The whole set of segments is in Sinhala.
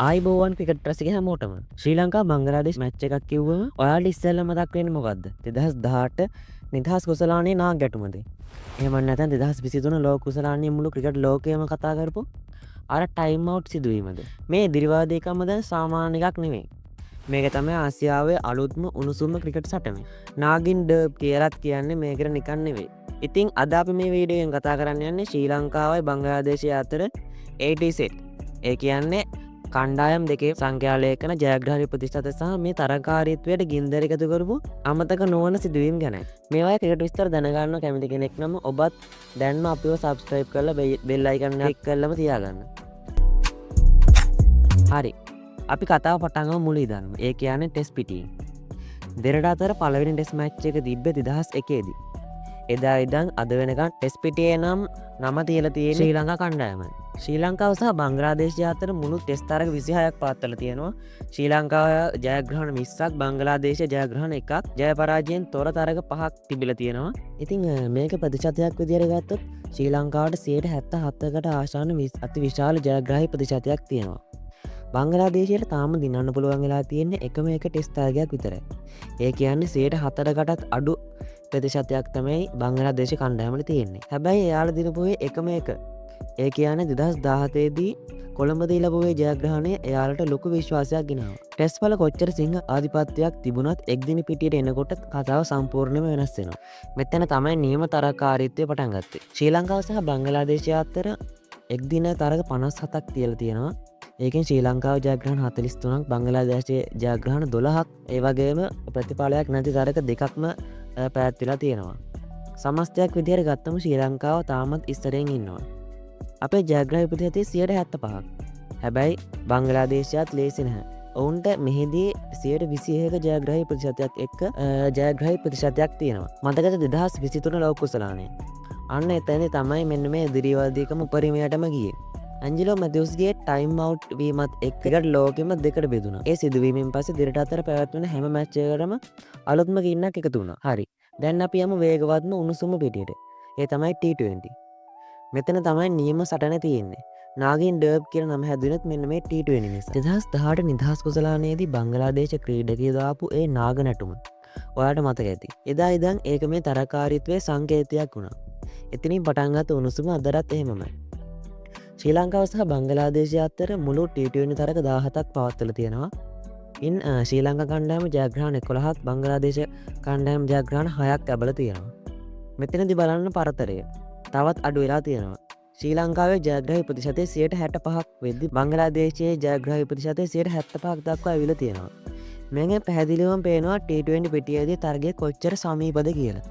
ආයිබෝවන් ක්‍රිකට් රසික හැමෝටම ශ්‍රී ලංකා බංගලාදේශ මැච් එකක් කිව්වම ඔයාලට ඉස්සෙල්ලම මතක් වෙන්නේ මොකද්ද? 2018 නිදහස් කුසලානේ නාග ගැටුමද? එහෙම නැත්නම් 2023 ලෝක කුසලානේ මුළු ක්‍රිකට් ලෝකයම කතා කරපු අර ටයිම් අවුට් සිදුවීමද? මේ දිරිවාදයකම දැන් සාමාන්‍ය එකක් නෙවෙයි. මේක තමයි ආසියාවේ අලුත්ම උණුසුම්ම ක්‍රිකට් සටන. නාගින් ඩර්බ් කියලාත් කියන්නේ මේකට නිකන් නෙවෙයි. ඉතින් අද අපි මේ වීඩියෝෙන් කතා කරන්න යන්නේ ශ්‍රී ලංකාවයි බංගලාදේශය අතර 80 සෙට්. ඒ කියන්නේ කණ්ඩායම් දෙකේ සංඛ්‍යාලයකන ජයග්‍රහණි ප්‍රතිශත සහ මේ තරකාරීත්වයට ගින්දර එකතු කරපු අමතක නොවන සිදුවීම් ගැන. මේවා ක්‍රිකට් විස්තර දැනගන්න කැමති කෙනෙක් නම් ඔබත් දැන්ම අපිව සබ්ස්ක්‍රයිබ් කරලා බෙල් අයිකන් එක ක්ලික් කරලම තියාගන්න. හරි. අපි කතාව පටන් ගමු මුල ඉඳන්ම. ඒ කියන්නේ ටෙස්ට් පිටියෙන්. දෙරට අතර පළවෙනි ටෙස්ට් මැච් එක තිබ්බේ 2001 දී. එදා ඉඳන් අද වෙනකන් ටෙස්ට් පිටියේ නම් නම තියලා තියෙන්නේ ශ්‍රී ලංකා කණ්ඩායම. ශ්‍රී ලංකාව සහ බංගලාදේශය අතර මුළු ටෙස්ට් තරග 26ක් පවත්වලා තියෙනවා. ශ්‍රී ලංකාව ජයග්‍රහණ 20ක්, බංගලාදේශය ජයග්‍රහණ 1ක්, ජය පරාජයෙන් තොර තරග 5ක් තිබිලා තියෙනවා. ඉතින් මේක ප්‍රතිශතයක් විදියට ගත්තොත් ශ්‍රී ලංකාවට 77කට ආසන්න අති විශාල ජයග්‍රහී ප්‍රතිශතයක් තියෙනවා. බංගලාදේශයට තාම දිනන්න පුළුවන් වෙලා තියෙන්නේ එකම එක ටෙස්ට් තරගයක් විතරයි. ඒ කියන්නේ 104කටත් අඩු ප්‍රතිශතයක් තමයි බංගලාදේශ කණ්ඩායමට තියෙන්නේ. හැබැයි එයාලා දිනපුවේ එකම එක. ඒ කියන්නේ 2017 දී කොළඹදී ලැබුවේ ජයග්‍රහණය එයාලට ලොකු විශ්වාසයක් ගෙනාවා. ටෙස්ට් වල කොච්චර සිංහ ආධිපත්‍යයක් තිබුණත් එක්දින පිටියට එනකොට කතාව සම්පූර්ණයෙන්ම වෙනස් වෙනවා. මෙතන තමයි නියම තරගකාරීත්වය පටන් ගත්තේ. ශ්‍රී ලංකාව සහ බංගලාදේශය අතර එක්දින තරග 57ක් තියලා තියෙනවා. ඒකෙන් ශ්‍රී ලංකාව ජයග්‍රහණ 43ක්, බංගලාදේශයේ ජයග්‍රහණ 12ක්, ඒ වගේම ප්‍රතිඵලයක් නැති තරග දෙකක්ම පැවැත්විලා තියෙනවා. සමස්තයක් විදිහට ගත්තම ශ්‍රී ලංකාව තාමත් ඉස්සරෙන් ඉන්නවා. අපේ ජයග්‍රහී ප්‍රතිශතය 75ක්. හැබැයි බංගලාදේශයත් ලේසි නැහැ. ඔවුන්ට මෙහිදී 121ක ජයග්‍රහී ප්‍රතිශතයක් එක්ක ජයග්‍රහී ප්‍රතිශතයක් තියෙනවා. මතකද 2023 ලෝක කුසලානේ. අන්න එතනදී තමයි මෙන්න මේ දිරිවාදීකම උපරිමයටම ගියේ. ඇන්ජලෝ මැතිව්ස්ගේ ටයිම් අවුට් වීමත් එක්ක ලෝකෙම දෙකට බෙදුණා. ඒ සිදුවීමෙන් පස්සේ දෙරට අතර පැවැත්වෙන හැම මැච් එකකටම අලුත්ම ගින්නක් එකතු වුණා. හරි. දැන් අපි යමු වේගවත්ම උණුසුම පිටියට. ඒ තමයි T20. මෙතන තමයි නියම සටන තියෙන්නේ. නාගින් ඩර්බ් කියන නම හැදුවෙත් මෙන්න මේ T20 නිසා. 2018 නිදහස් කුසලානයේදී බංගලාදේශ ක්‍රීඩකයෝ දාපු ඒ නාග නැටුම ඔයාලට මතක ඇති. එදා ඉඳන් ඒක මේ තරකාරීත්වයේ සංකේතයක් වුණා. එතනින් පටන් ගත්ත උණුසුම අදටත් එහෙමමයි. ශ්‍රී ලංකාව සහ බංගලාදේශය අතර මුළු T20 තරග 17ක් පවත්වලා තියෙනවා. ඉන් ශ්‍රී ලංකා කණ්ඩායම ජයග්‍රහණ 11ක්, බංගලාදේශ කණ්ඩායම ජයග්‍රහණ 6ක් ලැබලා තියෙනවා. මෙතනදී බලන්න පරතරය තවත් අඩු වෙලා තියෙනවා. ශ්‍රී ලංකාවේ ජයග්‍රහී ප්‍රතිශතය 65ක් වෙද්දී බංගලාදේශයේ ජයග්‍රහී ප්‍රතිශතය 75ක් දක්වා ඇවිල්ලා තියෙනවා. මේකෙන් පැහැදිලිවම පේනවා T20 පිටියේදී තරගය කොච්චර සමීපද කියලා.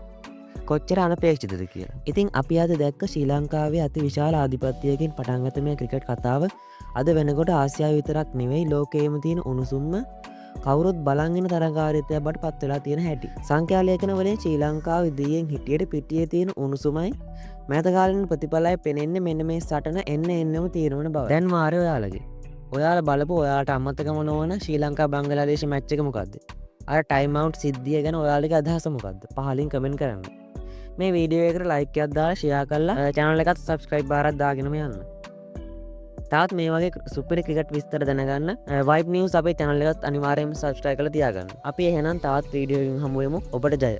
කොච්චර අනපේක්ෂිතද කියලා. ඉතින් අපි අද දැක්ක ශ්‍රී ලංකාවේ අති විශාල ආධිපත්‍යයකින් පටන් ගත්ත මේ ක්‍රිකට් කතාව අද වෙනකොට ආසියාව විතරක් නෙවෙයි ලෝකයේම තියෙන උණුසුම්ම කවුරුත් බලන් ඉන්න තරගකාරීත්වයක් බවට පත් වෙලා තියෙන හැටි. සංඛ්‍යාලේඛන වලින් ශ්‍රී ලංකාව ඉදිරියෙන් හිටියට පිටියේ තියෙන උණුසුමයි මෑත කාලින ප්‍රතිඵලයි පෙනෙන්නේ මෙන්න මේ සටන එන්නම తీරවන බව. දැන් මාරේ ඔයාලගේ. ඔයාලා බලපු ඔයාලට අමතකම නොවන ශ්‍රී ලංකා බංගලාදේශ මැච් එක මොකද්ද? අර ටයිම් අවුට් සිද්ධිය ගැන ඔයාලගේ අදහස මොකද්ද? පහලින් කමෙන්ට් කරන්න. මේ වීඩියෝ එකට ලයික් එකක් දාලා ෂෙයා කරලා channel එකත් subscribe බාරක් දාගෙනම යන්න. තාත් මේ වගේ සුපිරි ක්‍රිකට් විස්තර දැනගන්න Vibe News අපේ channel එකත් අනිවාර්යයෙන්ම subscribe කරලා තියාගන්න. අපි එහෙනම් තවත් වීඩියෝ එකකින් හමු වෙමු. ඔබට ජය.